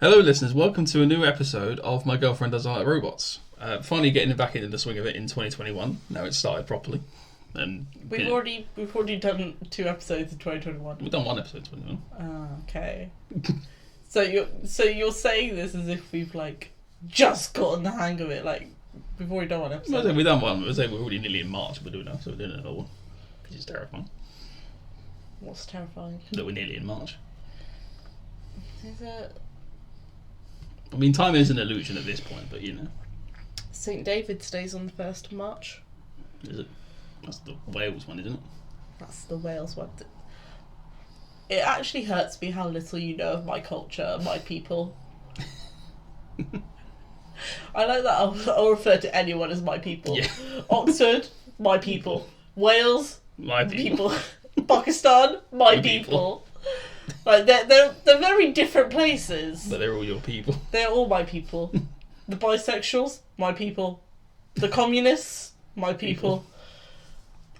Hello listeners, welcome to a new episode of My Girlfriend Doesn't Like Robots. Finally getting back into the swing of it in 2021. Now it's started properly. And we've already done 2 episodes in 2021. We've done 1 episode in 2021. Okay. So you're saying this as if we've just gotten the hang of it, we've already done 1 episode. We've done 1. We're already nearly in March, we're doing so we're doing another one. Which is terrifying. What's terrifying? That we're nearly in March. Is it? I mean, time is an illusion at this point, but you know. St. David's Day's on the 1st of March. Is it? That's the Wales one, isn't it? That's the Wales one. It actually hurts me how little you know of my culture, my people. I like that I'll refer to anyone as my people. Yeah. Oxford, my people. Wales, My people. Pakistan, my people. They're very different places. But they're all your people. They're all my people. The bisexuals, my people. The communists, my people.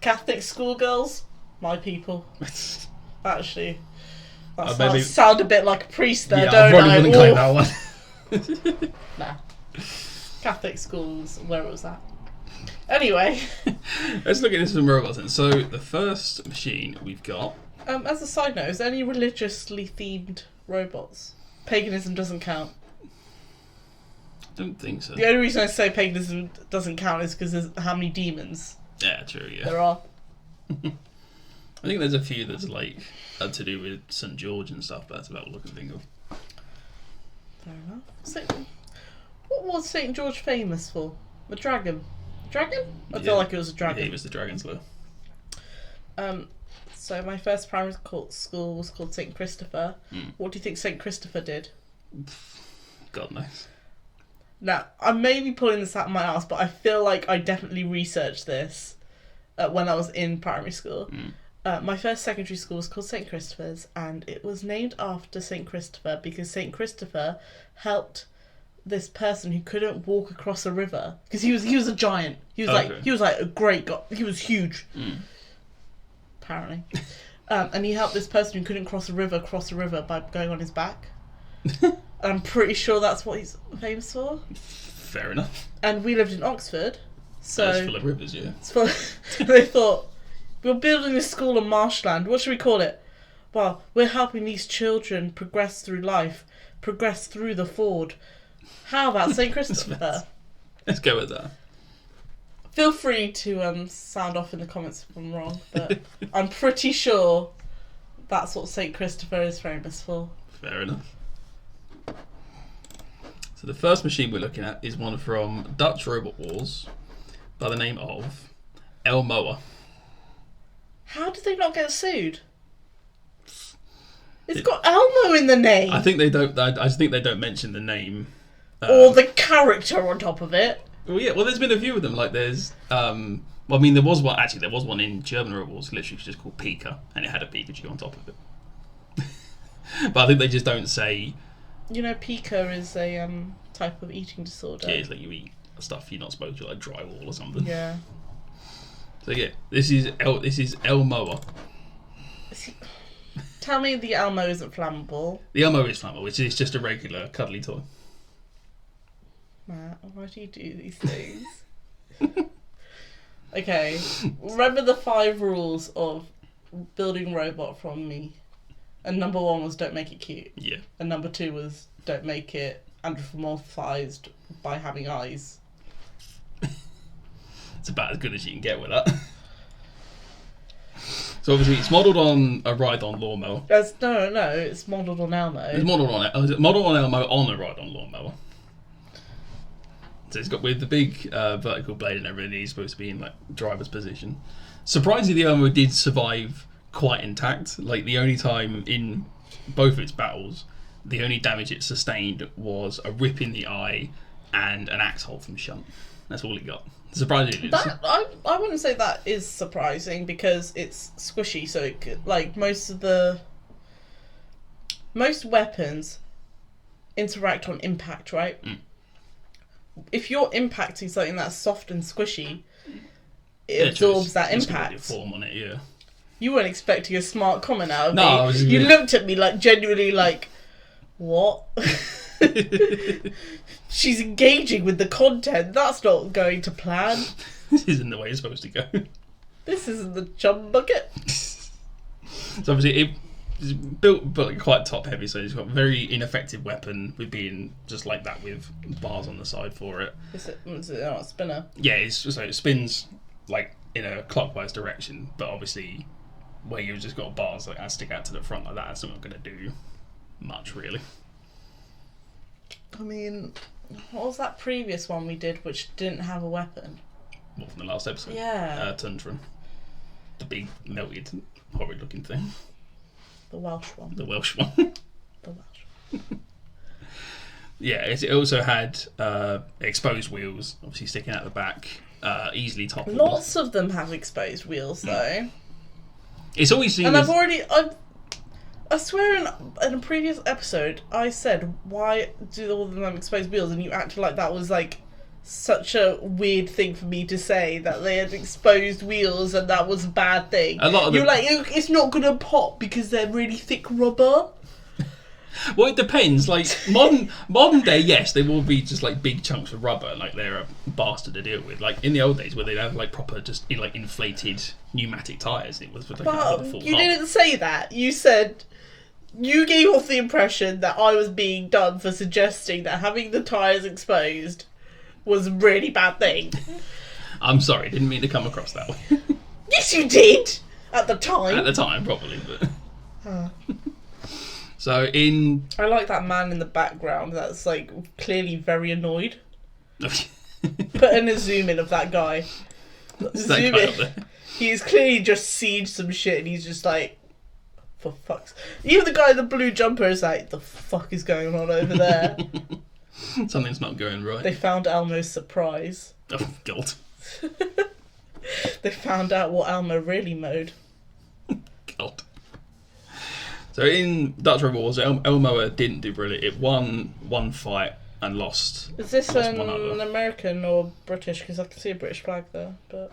Catholic schoolgirls, my people. Actually, that sound a bit like a priest there, don't I? Yeah, I probably wouldn't claim that one. Nah. Catholic schools, where was that? Anyway. Let's look into some robots then. So, the first machine we've got... as a side note, is there any religiously themed robots? Paganism doesn't count. I don't think so. The only reason I say paganism doesn't count is because there's how many demons Yeah, true, yeah. there are. I think there's a few that's to do with St. George and stuff, but that's about all I can think of. Fair enough. What was St. George famous for? A dragon? Dragon? I feel like it was a dragon. Yeah, he was the dragon slayer. So my first primary school was called St. Christopher. What do you think St. Christopher did? God knows. Now, I may be pulling this out of my ass, but I feel like I definitely researched this when I was in primary school. My first secondary school was called St. Christopher's, and it was named after St. Christopher because St. Christopher helped this person who couldn't walk across a river because he was a giant. He was like a great guy. He was huge. Apparently. And he helped this person who couldn't cross a river by going on his back. And I'm pretty sure that's what he's famous for. Fair enough. And we lived in Oxford, so... It's full of rivers, yeah. They thought, we're building this school on marshland, what should we call it? Well, we're helping these children progress through life, progress through the ford. How about St. Christopher? Let's go with that. Feel free to sound off in the comments if I'm wrong, but I'm pretty sure that's what St. Christopher is famous for. Fair enough. So the first machine we're looking at is one from Dutch Robot Wars by the name of el-mower. How did they not get sued? It's got Elmo in the name. I think they don't. I just think they don't mention the name or the character on top of it. Well, yeah. Well, there's been a few of them. Like there's. Well, I mean, there was one. Actually, there was one in German Robot Wars, literally just called Pika, and it had a Pikachu on top of it. But I think they just don't say. You know, pica is a type of eating disorder. Yeah, it's like you eat stuff you're not supposed to, like drywall or something. Yeah. So yeah, this is el-mower. Tell me the Elmo isn't flammable. The el-mower is flammable, which is just a regular cuddly toy. Matt, why do you do these things? Okay, remember the 5 rules of building a robot from me. And number 1 was don't make it cute. Yeah. And number 2 was don't make it anthropomorphized by having eyes. It's about as good as you can get with that. So obviously it's modelled on a ride-on lawnmower. No, it's modelled on Elmo. It's modelled on Elmo on a ride-on lawnmower. So it's got with the big vertical blade and everything. He's supposed to be in like driver's position. Surprisingly, the Elmo did survive quite intact. Like the only time in both of its battles, the only damage it sustained was a rip in the eye and an axe hole from shunt. That's all it got. Surprisingly, I wouldn't say that is surprising because it's squishy. So it could, like most weapons interact on impact, right? If you're impacting something that's soft and squishy, it absorbs that impact. Form on it, yeah. You weren't expecting a smart comment out of me. You looked at me like genuinely like, what? She's engaging with the content. That's not going to plan. This isn't the way it's supposed to go. This isn't the chum bucket. So obviously it's built but like quite top heavy, so it's got a very ineffective weapon with being just like that with bars on the side for it. Is it not a spinner? Yeah, so it spins like in a clockwise direction, but obviously where you've just got bars like that stick out to the front like that, it's not going to do much really. I mean, what was that previous one we did which didn't have a weapon? What, from the last episode? Yeah. Tundra. The big melted horrid looking thing. The Welsh one. The Welsh one. The Welsh. Yeah, it also had exposed wheels, obviously sticking out the back, easily toppled. Lots of them have exposed wheels though. It's always seen and as... I swear in a previous episode I said, why do all of them have exposed wheels, and you acted like that was like such a weird thing for me to say, that they had exposed wheels and that was a bad thing. A lot of You're like, it's not gonna pop because they're really thick rubber. Well, it depends. Like modern day, yes, they will be just like big chunks of rubber, like they're a bastard to deal with. Like in the old days, where they'd have like proper, just like inflated pneumatic tires, it was like But a full you hub. didn't say that. You said, you gave off the impression that I was being done for suggesting that having the tyres exposed was a really bad thing. I'm sorry, didn't mean to come across that way. Yes, you did! At the time. At the time, probably, but... So in... I like that man in the background that's like clearly very annoyed. Put in a zoom in of that guy. Zoom guy in. up there. He's clearly just sieged some shit and he's just like, for fuck's... Even the guy in the blue jumper is like, the fuck is going on over there? Something's not going right. They found Elmo's surprise. Oh, God. They found out what Elmo really mowed. God. So in Dutch Rover Wars, el-mower didn't do brilliant. It won one fight and lost. Is this lost an one other. American or British? Because I can see a British flag there. But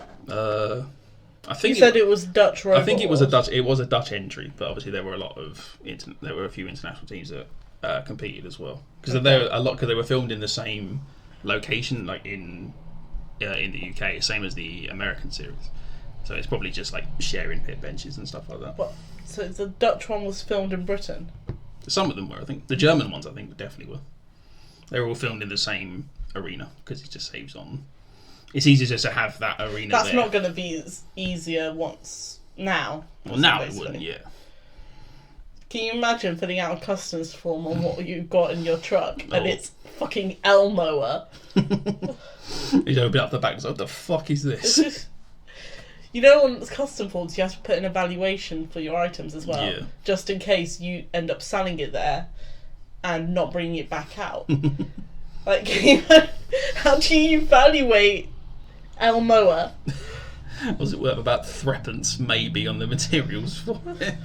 I think you said it was Dutch Rover. I think it was a Dutch entry, but obviously there were a few international teams that competed as well, because they were filmed in the same location, like in the UK, same as the American series. So it's probably just like sharing pit benches and stuff like that. What? So the Dutch one was filmed in Britain? Some of them were, I think. The German ones, I think, definitely were. They were all filmed in the same arena, because it just saves on. It's easier just to have that arena. That's there. not going to be as easier once now. Well, now basically. it wouldn't, yeah. Can you imagine filling out a customs form on what you've got in your truck and Oh. it's fucking el-mower? You open up the back and say, what the fuck is this? You know, on custom forms, you have to put an evaluation for your items as well, Yeah. just in case you end up selling it there and not bringing it back out. Like, how do you evaluate el-mower? Was it worth about threepence maybe on the materials for it?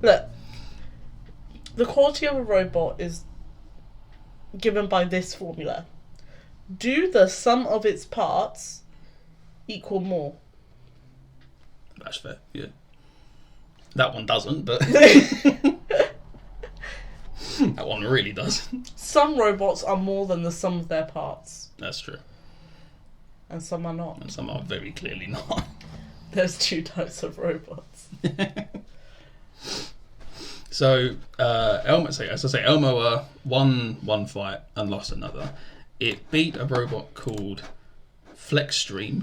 Look, the quality of a robot is given by this formula. Do the sum of its parts equal more? That's fair, yeah. That one doesn't, but that one really does. Some robots are more than the sum of their parts, That's true. and some are not. And some are very clearly not. There's two types of robots. So, as I say, el-mower won one fight and lost another. It beat a robot called Flexstream.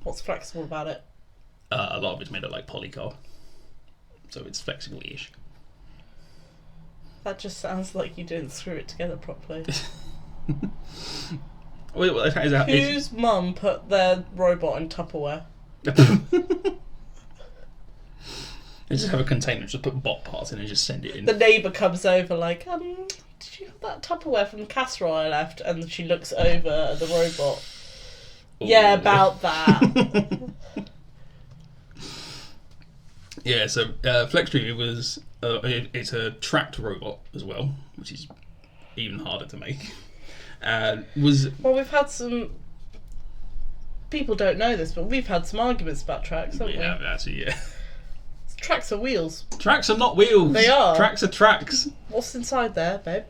What's flexible about it? A lot of it's made of like polycar, so it's flexible-ish. That just sounds like you didn't screw it together properly. Whose mum put their robot in Tupperware? They just have a container, just put bot parts in and just send it in. The neighbour comes over like, did you have that Tupperware from the casserole I left? And she looks over at the robot. Ooh. Yeah, about that. Yeah, so Flexstream, it's a tracked robot as well, which is even harder to make. Well, we've had some... People don't know this, but we've had some arguments about tracks, haven't we? Yeah, actually, yeah. Tracks are wheels. Tracks are not wheels. They are. Tracks are tracks. What's inside there, babe?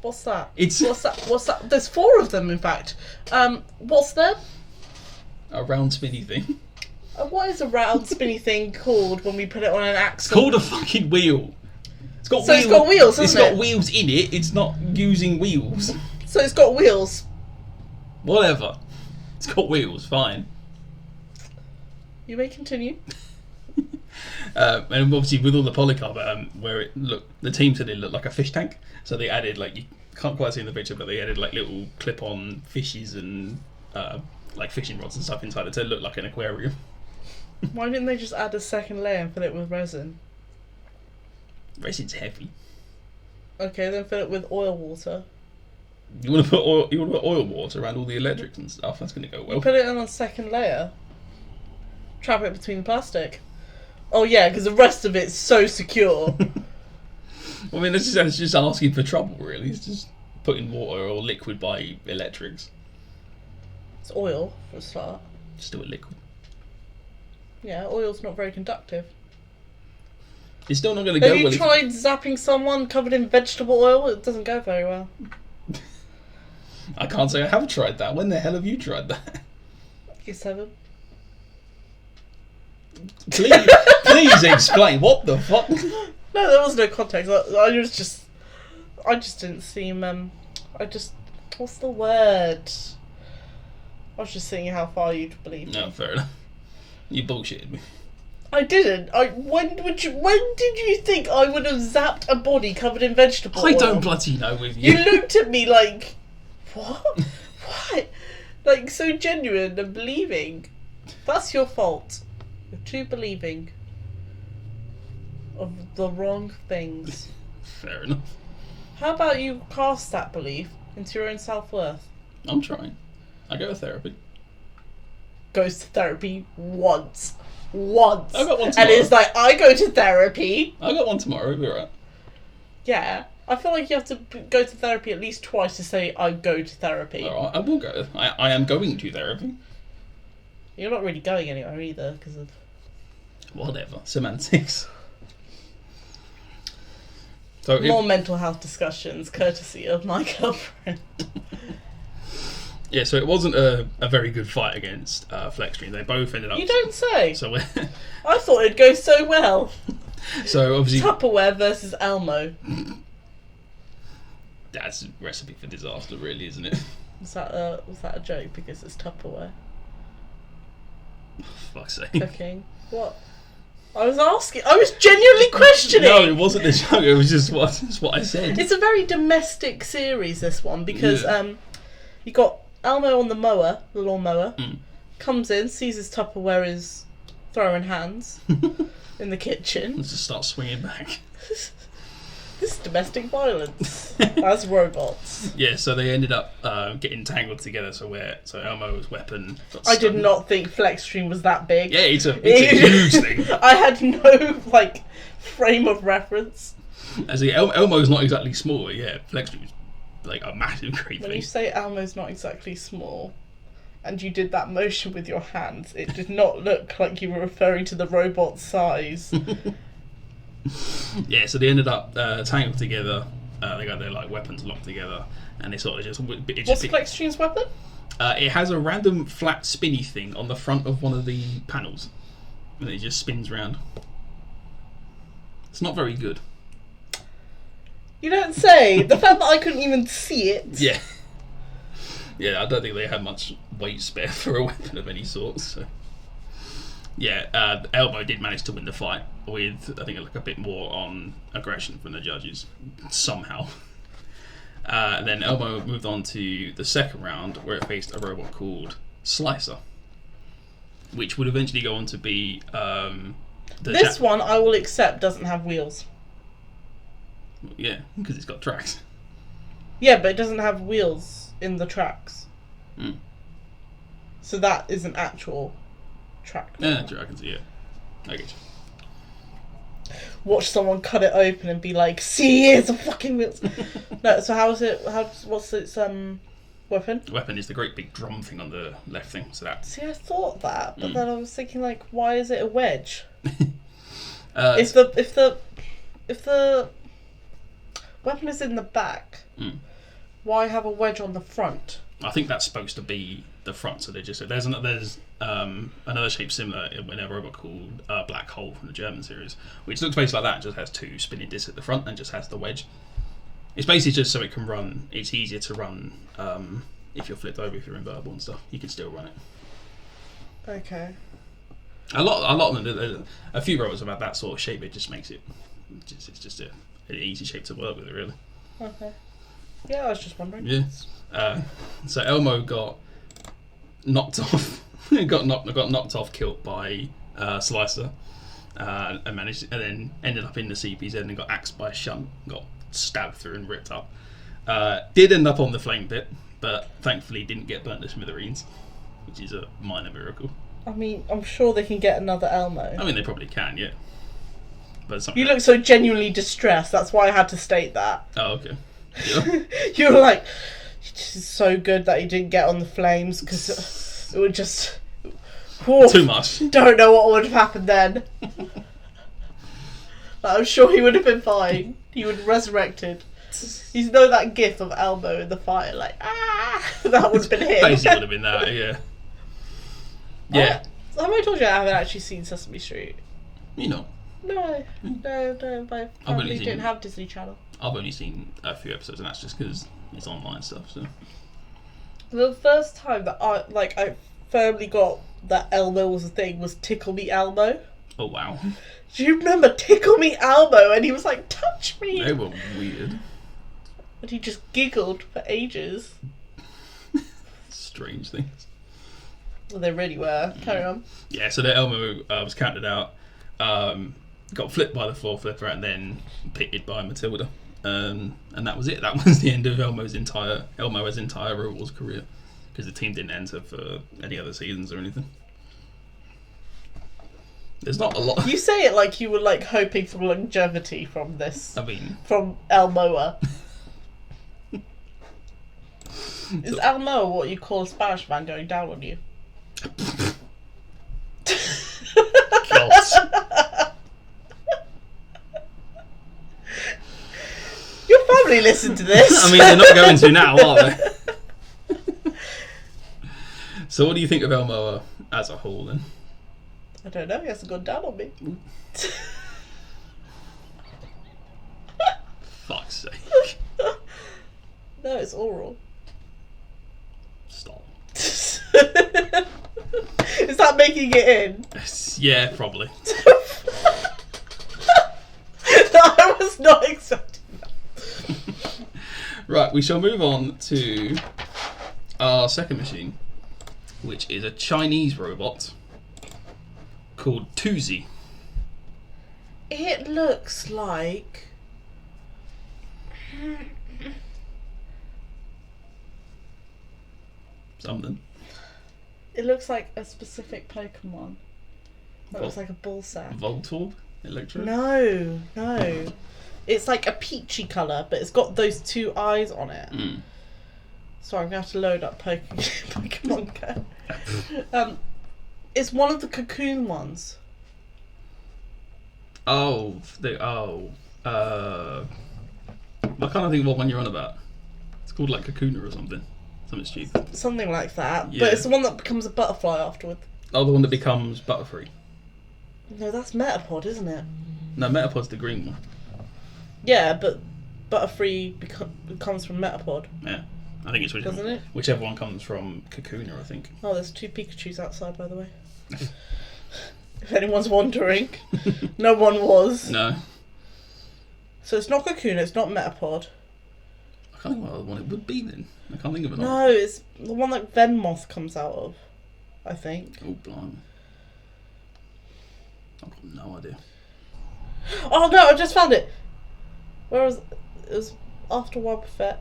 What's that? It's What's that? There's 4 of them, in fact. What's them? a round spinny thing. What is a round spinny thing called when we put it on an axle? It's called a fucking wheel. It's got It's got wheels, hasn't It's got wheels in it. It's not using wheels. So it's got wheels. Whatever. It's got wheels. Fine. You may continue. And obviously with all the polycarb, where the team said it looked like a fish tank. So they added you can't quite see in the picture, but they added little clip-on fishes and fishing rods and stuff inside it to look like an aquarium. Why didn't they just add a second layer and fill it with resin? Resin's heavy. Okay, then fill it with oil water. You want to put oil water around all the electrics and stuff. That's going to go well. You put it on a second layer. Trap it between the plastic. Oh yeah, because the rest of it's so secure. I mean, that's just asking for trouble, really. It's just putting water or liquid by electrics. It's oil for a start. Just do a liquid. Yeah, oil's not very conductive. It's still not going to go well. Have you tried zapping someone covered in vegetable oil? It doesn't go very well. I can't say I have tried that. When the hell have you tried that? You 7. Please explain. What the fuck? No, there was no context. I just didn't seem. What's the word? I was just seeing how far you'd believe. No, fair enough. You bullshitted me. I didn't. When did you think I would have zapped a body covered in vegetable oil? I don't bloody know with you. You looked at me like, what? What? Like, so genuine and believing. That's your fault. You're too believing of the wrong things. Fair enough. How about you cast that belief into your own self-worth? I'm trying. I go to therapy. Goes to therapy once. I got one tomorrow. And it's like, I go to therapy. I got one tomorrow. It'll be alright. Yeah. I feel like you have to go to therapy at least twice to say, I go to therapy. Alright, I will go. I am going to therapy. You're not really going anywhere either, because of... Whatever. Semantics. So More mental health discussions, courtesy of my girlfriend. Yeah, so it wasn't a very good fight against Flexstream. They both ended up... You don't say. So I thought it'd go so well. So obviously... Tupperware versus Elmo. That's a recipe for disaster, really, isn't it? Was that a joke because it's Tupperware? Fuck's sake. Cooking. What? I was genuinely questioning. No, it wasn't a joke. It was just what I said. It's a very domestic series, this one, because you got Elmo on the mower, the lawnmower, comes in, sees his Tupperware is throwing hands in the kitchen. Let's just start swinging back. This is domestic violence as robots. Yeah, so they ended up getting tangled together. So Elmo's weapon got I stuck. did not think Flexstream was that big. Yeah, it's a huge thing. I had no frame of reference. As Elmo's not exactly small, but yeah, Flexstream's like a massive creepy. When you say Elmo's not exactly small, and you did that motion with your hands, it did not look like you were referring to the robot's size. Yeah, so they ended up tangled together. They got their weapons locked together, and they sort of just. What's Flexstream's weapon? It has a random flat spinny thing on the front of one of the panels, and it just spins round. It's not very good. You don't say. The fact that I couldn't even see it. Yeah. Yeah, I don't think they had much weight spare for a weapon of any sort. So. Yeah, Elmo did manage to win the fight with, I think, a bit more on aggression from the judges, somehow. Then Elmo moved on to the second round, where it faced a robot called Slicer, which would eventually go on to be... this one, I will accept, doesn't have wheels. Yeah, because it's got tracks. Yeah, but it doesn't have wheels in the tracks. Mm. So that is an actual... track. Yeah, I can see it. I get you. Watch someone cut it open and be like, "See, here's the fucking wheels." No, so how is it? What's its weapon? The weapon is the great big drum thing on the left thing. So that. See, I thought that, but then I was thinking, why is it a wedge? When weapon is in the back. Mm. Why have a wedge on the front? I think that's supposed to be the front, so they just there's another shape similar in a robot called Black Hole from the German series, which looks basically like that. It just has two spinning discs at the front and just has the wedge. It's basically just so it can run. It's easier to run if you're flipped over, if you're invertible and stuff. You can still run it. Okay. A lot of them. A few robots have had that sort of shape. It just makes it. It's just an easy shape to work with, really. Okay. Yeah, I was just wondering. Yeah. So Elmo got knocked off. got knocked off, killed by Slicer, and then ended up in the CPZ and got axed by a shunt. Got stabbed through and ripped up. Did end up on the flame pit, but thankfully didn't get burnt to smithereens, which is a minor miracle. I mean, I'm sure they can get another Elmo. I mean, they probably can, yeah. But you look so genuinely distressed. That's why I had to state that. Oh, okay. Yeah. You were like, it's so good that he didn't get on the flames because it would just too much. Don't know what would have happened then. But I'm sure he would have been fine. He would have resurrected. You know that gif of Elmo in the fire, like that would have been him. Basically, would have been that. Yeah. Yeah. Have I told you I haven't actually seen Sesame Street? You know. No. My family didn't have Disney Channel. I've only seen a few episodes, and that's just because it's online stuff. So the first time that I firmly got that Elmo was a thing was Tickle Me Elmo. Oh wow! Do you remember Tickle Me Elmo? And he was like, "Touch me." They were weird. And he just giggled for ages. Strange things. Well, they really were. Carry on. Yeah, so the Elmo was counted out, got flipped by the floor flipper, and then pitted by Matilda. And that was it. That was the end of Elmo's entire Robots career, because the team didn't enter for any other seasons or anything. There's not a lot. You say it like you were like hoping for longevity from this. I mean, from el-mower. Is el-mower what you call a Spanish man going down on you? Your family listen to this. I mean, they're not going to now, are they? So what do you think of el-mower as a whole, then? I don't know, he hasn't gone down on me. Fuck's sake. No, it's oral. Stop. Is that making it in? Yeah, probably. I was not expecting that. Right, we shall move on to our second machine, which is a Chinese robot called Tuzi. It looks like... something. It looks like a specific Pokemon. It looks like a ball sack. Voltorb? Electro? No. It's like a peachy colour, but it's got those two eyes on it. Mm. Sorry, I'm going to have to load up Pokemon Go. It's one of the cocoon ones. I can't think of what one you're on about. It's called like Kakuna or something. Something stupid. Something like that. Yeah. But it's the one that becomes a butterfly afterwards. Oh, the one that becomes Butterfree. No, that's Metapod, isn't it? No, Metapod's the green one. Yeah, but Butterfree comes from Metapod. Yeah. I think it's Doesn't it? whichever one comes from Kakuna, I think. Oh, there's 2 Pikachus outside, by the way. If anyone's wondering. No one was. No. So it's not Kakuna, it's not Metapod. I can't think what other one it would be then. I can't think of it. No, it's the one that Venmoth comes out of, I think. Oh, blimey. I've got no idea. Oh no, I just found it! Where was it? It was after Wobbuffet.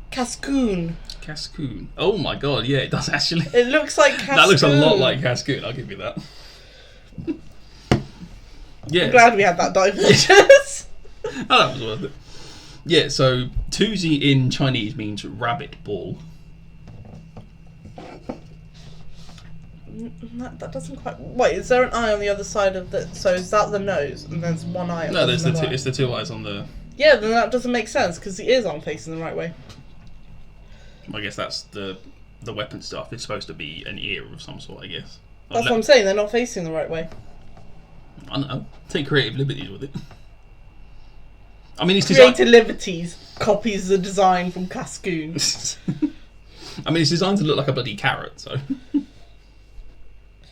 Cascoon. Cascoon. Oh my god, yeah, it does actually. It looks like Cascoon. That looks a lot like Cascoon, I'll give you that. Yeah. I'm glad we had that divergence. Oh, that was worth it. Yeah, so Tuzi in Chinese means rabbit ball. That doesn't quite... Wait, is there an eye on the other side of the... So is that the nose, and there's one eye on No, the there's eye? it's the two eyes on the... Yeah, then that doesn't make sense, because the ears aren't facing the right way. I guess that's the weapon stuff. It's supposed to be an ear of some sort, I guess. That's what I'm saying, they're not facing the right way. I don't know. Take creative liberties with it. I mean, it's Creative liberties copies the design from Cascoon. I mean, it's designed to look like a bloody carrot, so...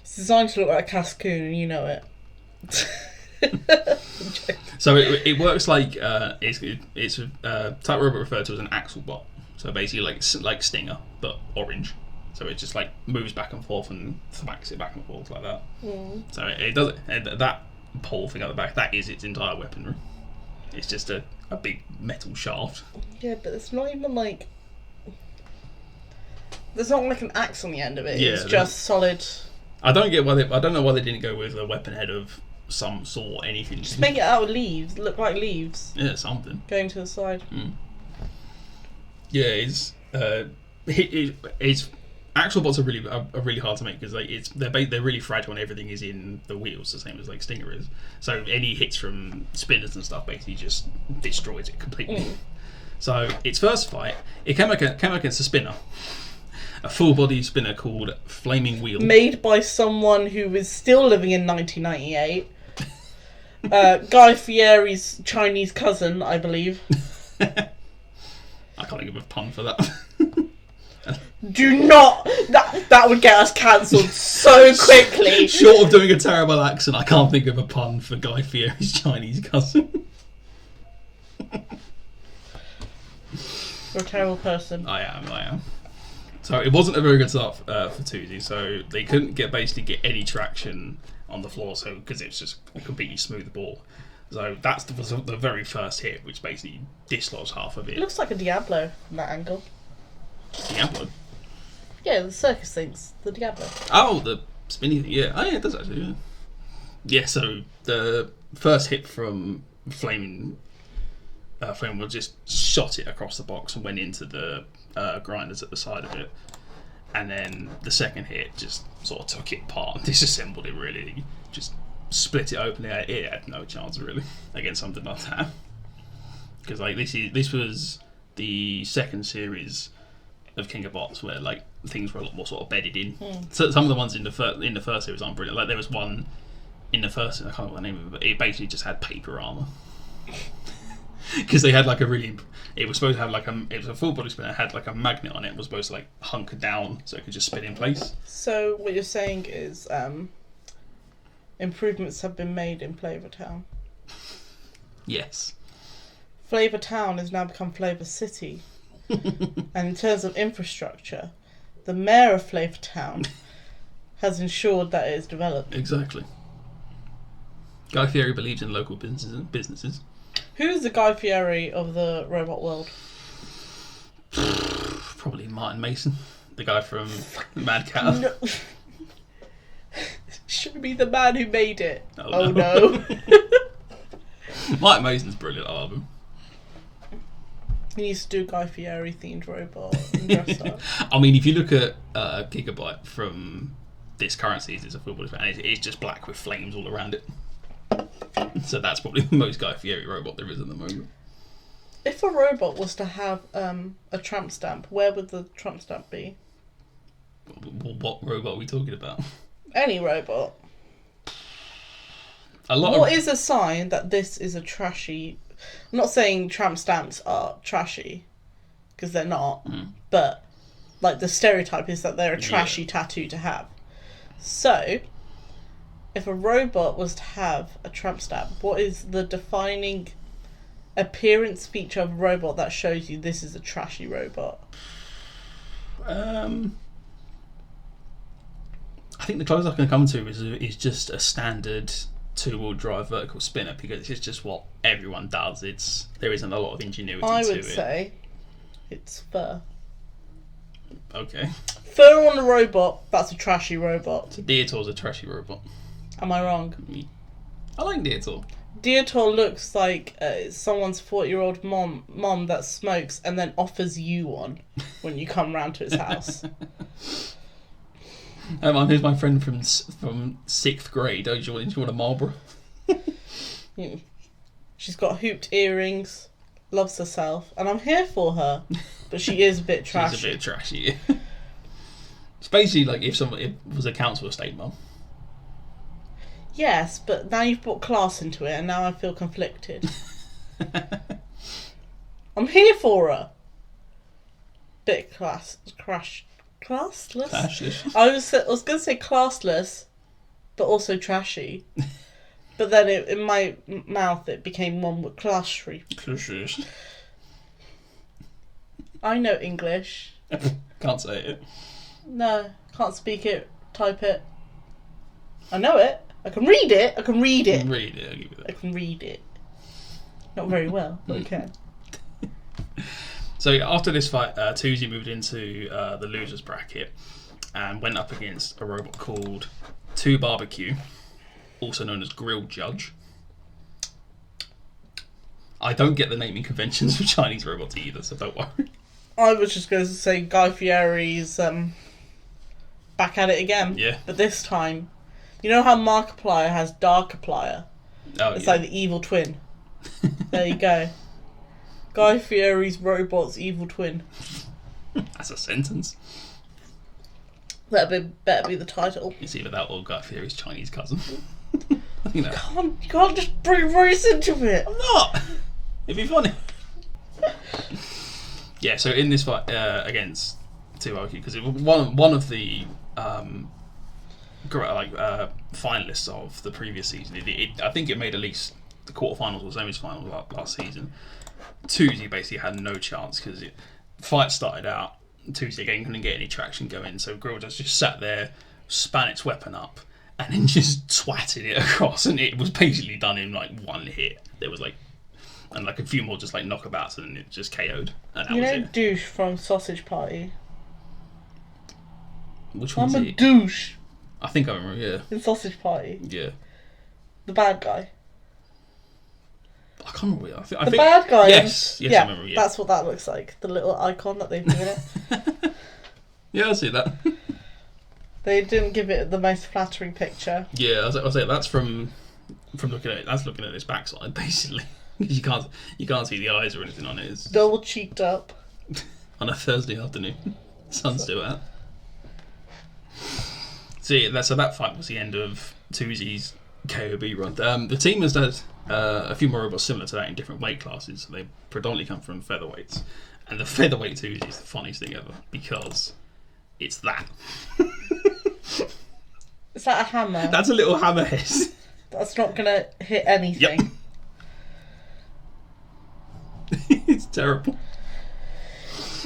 It's designed to look like Cascoon, and you know it. So it works like it's a type robot referred to as an axle bot. So basically like Stinger, but orange. So it just like moves back and forth and smacks it back and forth like that. Mm. So it does that pole thing at the back. That is its entire weaponry. It's just a big metal shaft. Yeah, but it's not even like... There's not like an axe on the end of it. Yeah, it's just solid... I don't know why they didn't go with a weapon head of some sort, anything. Just make it out of leaves. Look like leaves. Yeah, something. Going to the side. Mm. Yeah, it's actual bots are really hard to make because they're really fragile and everything is in the wheels, the same as like Stinger is. So any hits from spinners and stuff basically just destroys it completely. Mm. So its first fight, it came against a spinner. A full-body spinner called Flaming Wheel. Made by someone who is still living in 1998. Guy Fieri's Chinese cousin, I believe. I can't think of a pun for that. Do not... That would get us cancelled so quickly. Short of doing a terrible accent, I can't think of a pun for Guy Fieri's Chinese cousin. You're a terrible person. I am. So it wasn't a very good start for Tuzi, so they couldn't basically get any traction on the floor, so because it's just a completely smooth ball. So that's the very first hit, which basically dislodged half of it. It looks like a Diablo from that angle. Diablo? Yeah, the circus things. The Diablo. Oh, the spinny thing, yeah. Oh yeah, it does actually, yeah. Yeah, so the first hit from Flame will just shot it across the box and went into the grinders at the side of it, and then the second hit just sort of took it apart and disassembled it. Really, just split it open. It had no chance really against something like that, because like this was the second series of King of Bots where like things were a lot more sort of bedded in. So some of the ones in the first series aren't brilliant. Like there was one in the first, I can't remember the name of it, but it basically just had paper armor. Because they had like it was supposed to have it was a full body spinner, it had like a magnet on it, was supposed to like hunker down so it could just spin in place. So what you're saying is improvements have been made in Flavourtown. Yes. Flavourtown has now become Flavour City. And in terms of infrastructure, the mayor of Flavourtown has ensured that it is developed. Exactly. Guy Fieri believes in local businesses. Who's the Guy Fieri of the robot world? Probably Martin Mason, the guy from Mad Cow. No. Show me the man who made it. Oh no. no. Martin Mason's brilliant, I love him. He needs to do a Guy Fieri themed robot and dress up. I mean, if you look at Gigabyte from this current season, it's a football fan, it's just black with flames all around it. So that's probably the most Guy Fieri robot there is at the moment. If a robot was to have a tramp stamp, where would the tramp stamp be? What robot are we talking about? Any robot. What is a sign that this is a trashy... I'm not saying tramp stamps are trashy, because they're not, but like the stereotype is that they're a trashy tattoo to have. So... if a robot was to have a tramp stamp, what is the defining appearance feature of a robot that shows you this is a trashy robot? I think the closest I can come to is just a standard two-wheel drive vertical spinner, because it's just what everyone does. There isn't a lot of ingenuity to it. I would say it's fur. Okay. Fur on a robot, that's a trashy robot. So Deator's a trashy robot. Am I wrong? I like Deator. Deator looks like someone's 40-year-old mom that smokes and then offers you one when you come round to his house. Here's my friend from 6th grade. Oh, do you want a Marlboro? She's got hooped earrings, loves herself, and I'm here for her. But she is a bit trashy. She's a bit trashy. It's basically like if it was a council estate mum. Yes, but now you've brought class into it, and now I feel conflicted. I'm here for her. Bit classless. Classless. I was going to say classless, but also trashy. But then in my mouth it became one with classy. Classless. I know English. Can't say it. No, can't speak it, type it. I know it. I can read it. I can read it. Read it, I'll give you that. I can read it. Not very well, but I can. So after this fight, Tuesday moved into the losers bracket and went up against a robot called 2 Barbecue, also known as Grilled Judge. I don't get the naming conventions for Chinese robots either, so don't worry. I was just going to say Guy Fieri's back at it again. Yeah. But this time, you know how Markiplier has Darkiplier? Oh, It's yeah. like the evil twin. There you go. Guy Fieri's robot's evil twin. That's a sentence. Better be the title. It's either that or Guy Fieri's Chinese cousin. I think that. You can't just bring race into it. I'm not. It'd be funny. Yeah. So in this fight against 2 Barbecue, because it was one of the finalists of the previous season. I think it made at least the quarterfinals or semi-finals last season. Tuesday basically had no chance because the fight started out. Tuesday again couldn't get any traction going, so Grilled just sat there, span its weapon up, and then just twatted it across, and it was basically done in like one hit. There was like a few more just like knockabouts, and it just KO'd. And that You was know it. Douche from Sausage Party? Which one's I'm a it? douche I think I remember. Yeah, in Sausage Party. yeah. The bad guy. I can't remember. I think Bad guy. Yes, I remember. Yeah, That's what that looks like. The little icon that they've given it. yeah, I see that. They didn't give it the most flattering picture. Yeah, I was like, that's from looking at it. That's looking at its backside, basically. Because you can't see the eyes or anything on it. It's Double cheeked up. on a Thursday afternoon. Sun's still out. So that fight was the end of Tuesday's KOB run. The team has had a few more robots similar to that in different weight classes. So they predominantly come from featherweights, and the featherweight Tuesday is the funniest thing ever because it's that. Is that a hammer? That's a little hammerhead. That's not gonna hit anything. Yep. It's terrible.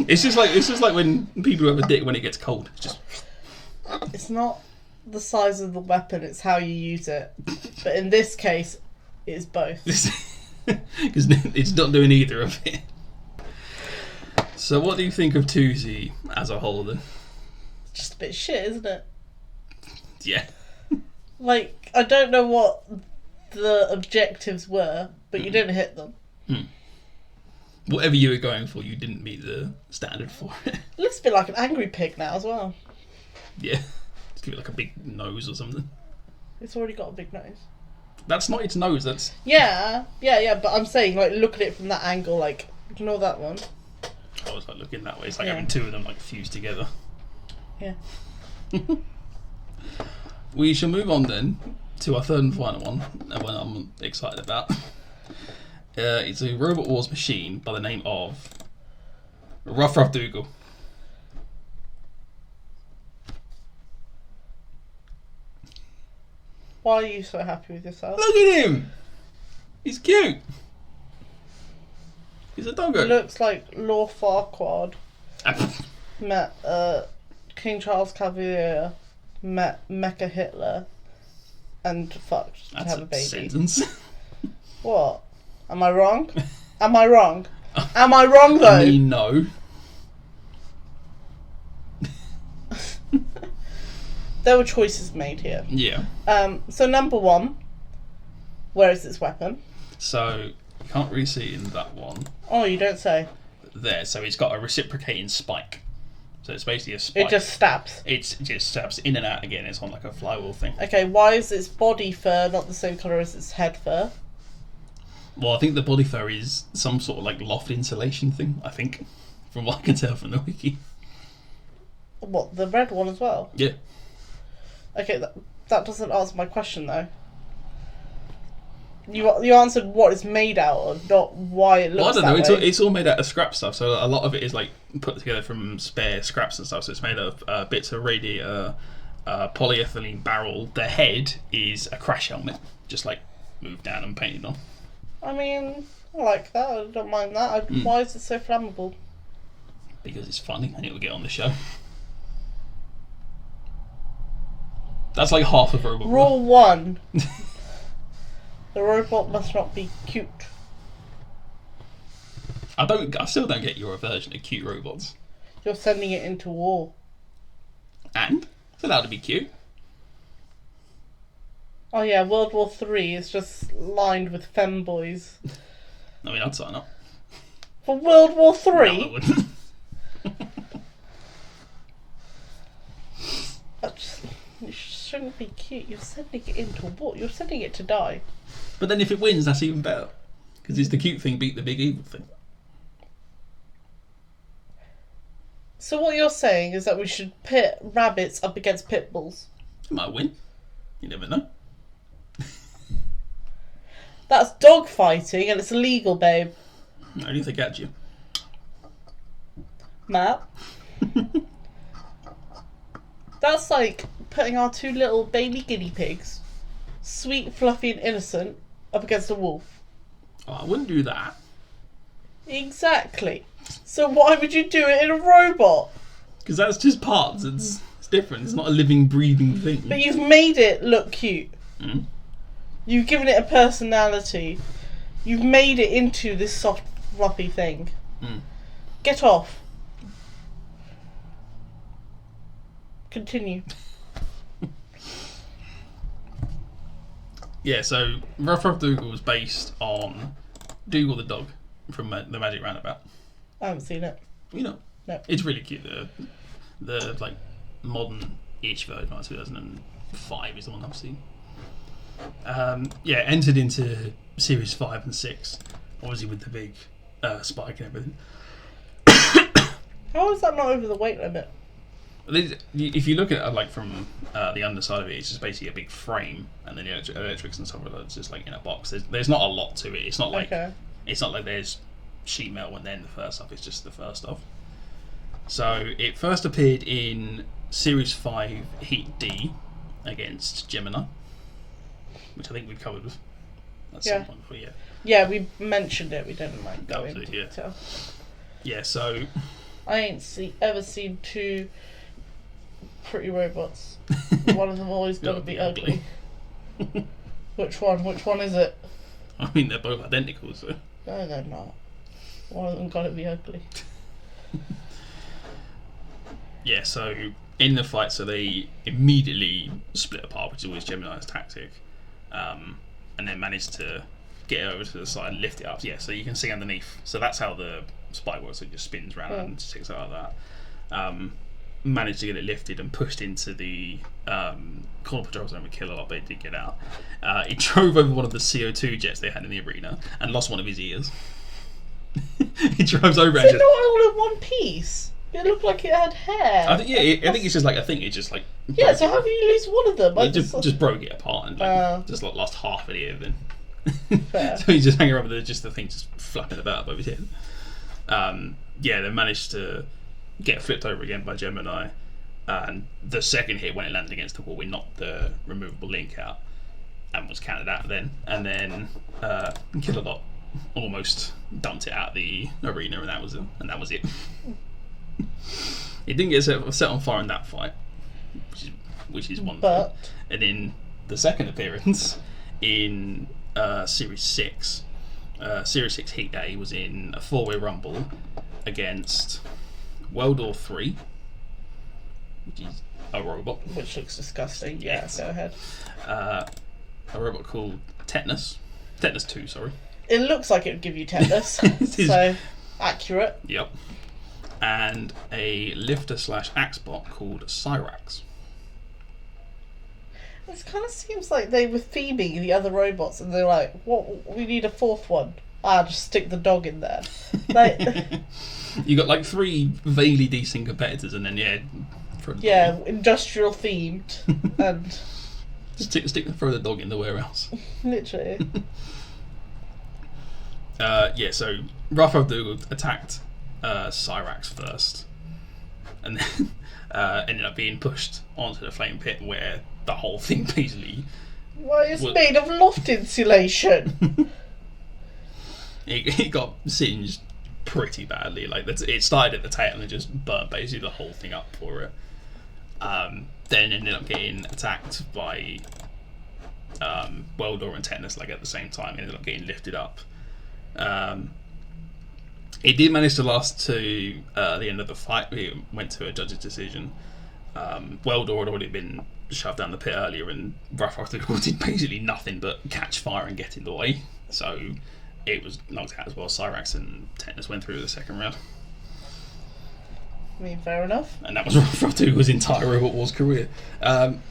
It's just like when people have a dick when it gets cold. It's just. It's not the size of the weapon, it's how you use it. But in this case, it's both. Because it's not doing either of it. So what do you think of Tuesday as a whole then? It's just a bit shit, isn't it? Yeah. Like, I don't know what the objectives were, but you didn't hit them. Whatever you were going for, you didn't meet the standard for it. It looks a bit like an angry pig now as well. Yeah. Just give it like a big nose or something. It's already got a big nose. That's not its nose, that's... Yeah, but I'm saying, like, look at it from that angle, like, ignore that one. I was like looking that way. It's like Yeah. having two of them like fused together. Yeah. We shall move on then to our third and final one, and one I'm excited about. It's a Robot Wars machine by the name of Ruff Ruff Dougal. Why are you so happy with yourself? Look at him! He's cute! He's a doggo. He looks like Lord Farquaad met King Charles Cavalier, met Mecha Hitler, and fucked to That's have a a baby. sentence. What? Am I wrong? Am I wrong? Am I wrong though? I mean, no. There were choices made here. Yeah. So number one, where is its weapon? So, you can't really see in that one. Oh, you don't say. There, so it's got a reciprocating spike. So it's basically a spike. It just stabs. It just stabs in and out again. It's on like a flywheel thing. Okay, why is its body fur not the same colour as its head fur? Well, I think the body fur is some sort of like loft insulation thing, I think. From what I can tell from the wiki. What, the red one as well? Yeah. Okay, that doesn't answer my question though. You answered what it's made out of, not why it looks Well, I don't that know. way. It's all made out of scrap stuff, so a lot of it is like put together from spare scraps and stuff. So it's made of bits of radiator, polyethylene barrel. The head is a crash helmet, just like moved down and painted on. I mean, I like that. I don't mind that. Why is it so flammable? Because it's funny and it will get on the show. That's like half of robot. Rule 1. The robot must not be cute. I still don't get your aversion of cute robots. You're sending it into war. And it's allowed to be cute. Oh yeah, World War 3 is just lined with femboys. I mean, I'd sign up. For World War 3? No, I wouldn't. It shouldn't be cute. You're sending it into war. You're sending it to die. But then if it wins, that's even better. Because it's the cute thing beat the big evil thing. So what you're saying is that we should pit rabbits up against pit bulls. It might win. You never know. That's dog fighting and it's illegal, babe. Only if they catch you. Matt. That's like putting our 2 little baby guinea pigs, sweet, fluffy and innocent, up against a wolf. Oh, I wouldn't do that. Exactly. So why would you do it in a robot? Because that's just parts. It's different. It's not a living, breathing thing. But you've made it look cute. Mm. You've given it a personality. You've made it into this soft, fluffy thing. Mm. Get off. Continue. Yeah, so Rough Rough Dougal was based on Dougal the dog from the Magic Roundabout. I haven't seen it. You know, No. it's really cute. The like modern-ish version, like 2005 is the one I've seen. Yeah, entered into Series 5 and 6, obviously with the big spike and everything. How is that not over the weight limit? If you look at it like from the underside of it, it's just basically a big frame, and then the electrics and stuff like that. It's just like in a box. There's not a lot to it. It's not like there's sheet metal and then the first stuff. It's just the first stuff. So it first appeared in Series 5 Heat D against Gemini, which I think we've covered at some point before. Yeah, we mentioned it. We didn't like go into Absolutely, detail. Yeah, so I ain't ever seen 2 pretty robots. One of them always got to be ugly. Which one? Which one is it? I mean, they're both identical, so. No, they're not. One of them got to be ugly. Yeah, so in the fight, so they immediately split apart, which is always Gemini's tactic, and then managed to get it over to the side and lift it up. Yeah, so you can see underneath. So that's how the spike works. It just spins around and sticks out like that. Managed to get it lifted and pushed into the corner patrol zone with kill a lot, but it did get out. It drove over one of the CO2 jets they had in the arena and lost one of his ears. It drives over. Is it not all in one piece? It looked like it had hair. I think it's just like Yeah, so how can you lose one of them? It just broke it apart and just lost half an ear then. Fair. So he's just hanging around with the thing just flapping about above his head. Yeah, they managed to get flipped over again by Gemini, and the second hit when it landed against the wall, we knocked the removable link out and was counted out then. And then Killalot almost dumped it out the arena, and that was it. It didn't get set on fire in that fight, which is one thing. And in the second appearance in Series 6, Series 6 Heat Day was in a 4-way rumble against World War 3, which is a robot. Which looks disgusting. Yes. Yeah, go ahead. A robot called Tetanus 2, sorry. It looks like it would give you tetanus. So, accurate. Yep. and a lifter / axe bot called Cyrax. This kind of seems like they were theming the other robots, and they're like, "What? We need a fourth one." Just stick the dog in there. Like, you got like 3 vaguely decent competitors, and then industrial themed, and throw the dog in the warehouse. Literally. So Rough Dougal attacked Cyrax first, and then ended up being pushed onto the flame pit, where the whole thing basically. Why, it's made of loft insulation. It got singed pretty badly. Like it started at the tail and just burnt basically the whole thing up for it. Then ended up getting attacked by Weldor and Tetanus like at the same time. Ended up getting lifted up. It did manage to last to the end of the fight. It went to a judge's decision. Weldor had already been shoved down the pit earlier, and Rough Dougal did basically nothing but catch fire and get in the way. So it was knocked out as well. Cyrax and Tetanus went through the second round. I mean, fair enough. And that was Rough Dougal's entire Robot Wars career.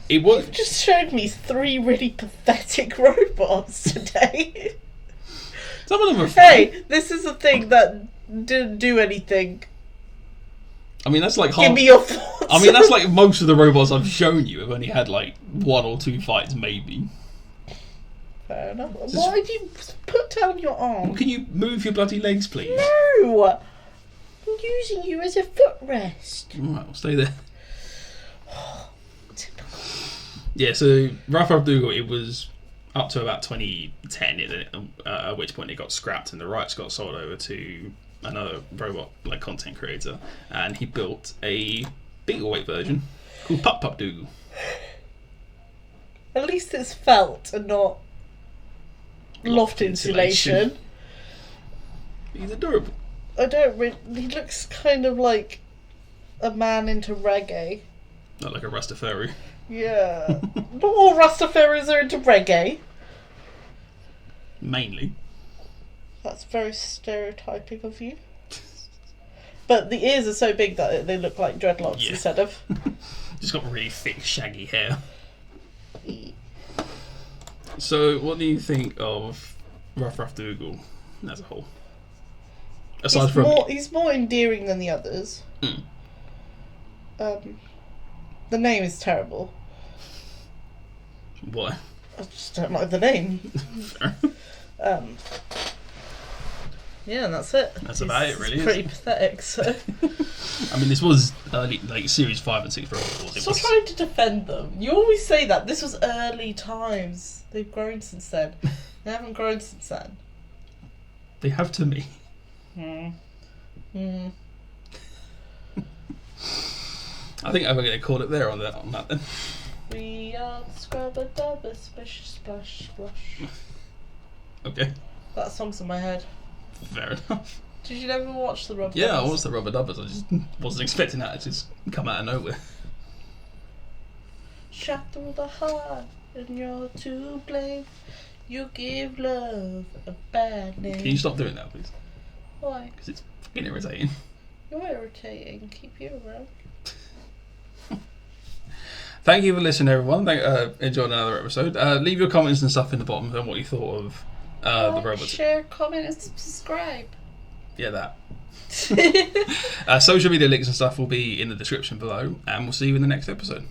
It was. You just showed me 3 really pathetic robots today. Some of them are fun. Hey, this is a thing that didn't do anything. I mean, that's like Give me your thoughts. I mean, that's like most of the robots I've shown you have only had like 1 or 2 fights, maybe. Fair enough. Why do you put down your arm? Well, can you move your bloody legs, please? No! I'm using you as a footrest. Alright, I'll stay there. Yeah, so Rough Dougal, it was up to about 2010, at which point it got scrapped and the rights got sold over to another robot like content creator, and he built a bigger weight version called Pup Dougal. At least it's felt and not loft insulation. He's adorable. He looks kind of like a man into reggae. Not like a Rastafari. Yeah. Not all Rastafaris are into reggae. Mainly. That's very stereotyping of you. But the ears are so big that they look like dreadlocks instead of. Just got really thick, shaggy hair. So, what do you think of Rough Dougal as a whole? Aside from he's more endearing than the others. The name is terrible. Why? I just don't like the name. Fair. Yeah, and that's it. That's about it, really. It's pretty pathetic. So. I mean, this was early, like Series 5 and 6 Robot Wars. Stop trying to defend them. You always say that. This was early times. They've grown since then. They haven't grown since then. They have to me. Hmm. I think I'm going to call it there on that then. We are the scrubber dubber, splish splash splosh. Okay. That song's in my head. Fair enough. Did you never watch the Rubber Yeah, Dubbers? I watched the Rubber Dubbers. I just wasn't expecting that to just come out of nowhere. Shot through the heart, and you're to blame. You give love a bad name. Can you stop doing that, please? Why? Because it's fucking irritating. You're irritating. Keep you around. Thank you for listening, everyone. Enjoyed another episode. Leave your comments and stuff in the bottom on what you thought of the robots. Share, comment, and subscribe. Yeah, that. Social media links and stuff will be in the description below, and we'll see you in the next episode.